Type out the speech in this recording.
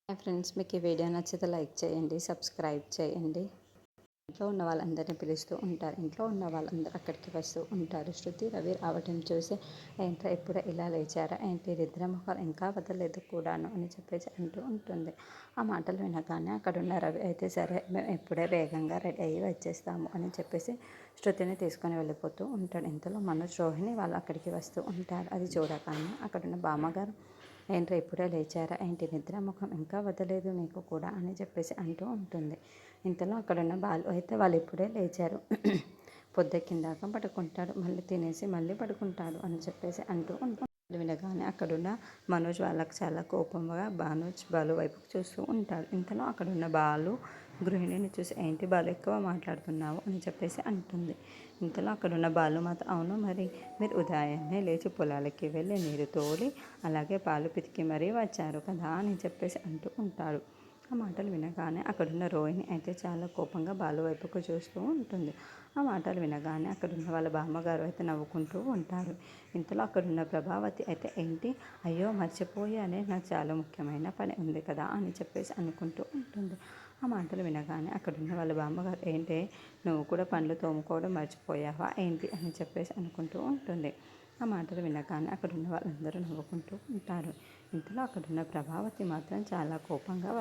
Hi friends, మీకు ఈ video నచ్చితే లైక్ చేయండి, సబ్స్క్రైబ్ చేయండి. ఇంట్లో ఉన్న వాళ్ళందరినీ పిలుస్తూ ఉంటారు. ఇంట్లో ఉన్న వాళ్ళందరూ అక్కడికి వస్తూ ఉంటారు. శృతి రవి రావటం చూసి ఏంట్రా ఇప్పుడే ఇలా లేచారా ఏంటి, నిద్ర మొహాలు ఇంకా వదలలేదు కూడాను అని చెప్పేసి అంటూ ఉంటుంది. ఆ మాటలు వినగానే అక్కడున్న రవి అయితే సరే మేము ఇప్పుడే వేగంగా రెడీ అయ్యి వచ్చేస్తాము అని చెప్పేసి శృతిని తీసుకొని వెళ్ళిపోతూ ఉంటాడు. ఇంతలో మనోజ్ రోహిణి వాళ్ళు అక్కడికి వస్తూ ఉంటారు. అది చూడగానే అక్కడున్న బామ్మగారు ఏంట్రా ఇప్పుడే లేచారా ఏంటి, నిద్ర ముఖం ఇంకా వదలేదు మీకు కూడా అని చెప్పేసి అంటూ ఉంటుంది. ఇంతలో అక్కడున్న బాలు అయితే వాళ్ళు ఇప్పుడే లేచారు, పొద్దెక్కిందాక పడుకుంటాడు, మళ్ళీ తినేసి మళ్ళీ పడుకుంటాడు అని చెప్పేసి అంటూ ఉంటుంది. వినగానే అక్కడున్న మనోజ్ వాళ్ళకి చాలా కోపంగా బాలు వైపుకు చూస్తూ ఉంటాడు. ఇంతలో అక్కడున్న బాలు గృహిణిని చూసి ఏంటి బాలు ఎక్కువ మాట్లాడుతున్నావు అని చెప్పేసి అంటుంది. ఇంతలో అక్కడున్న బాలు మాత్రం అవును మరి, మీరు ఉదయాన్నే లేచి పొలాలకి వెళ్ళి నీరు తోలి అలాగే పాలు పితికి మరీ వచ్చారు కదా అని చెప్పేసి అంటూ ఉంటాడు. ఆ మాటలు వినగానే అక్కడున్న రోహిణి అయితే చాలా కోపంగా బాలు వైపుకు చూస్తూ ఉంటుంది. ఆ మాటలు వినగానే అక్కడున్న వాళ్ళ బామ్మగారు అయితే నవ్వుకుంటూ ఉంటారు. ఇంతలో అక్కడున్న ప్రభావతి అయితే ఏంటి, అయ్యో మర్చిపోయానే, నాకు చాలా ముఖ్యమైన పని ఉంది కదా అని చెప్పేసి అనుకుంటూ ఉంటుంది. ఆ మాటలు వినగానే అక్కడున్న వాళ్ళ బామ్మగారు ఏంటి, నువ్వు కూడా పండ్లు తోముకోవడం మర్చిపోయావా ఏంటి అని చెప్పేసి అనుకుంటూ ఉంటుంది. ఆ మాటలు వినగానే అక్కడున్న వాళ్ళందరూ నవ్వుకుంటూ ఉంటారు. ఇంతలో అక్కడున్న ప్రభావతి మాత్రం చాలా కోపంగా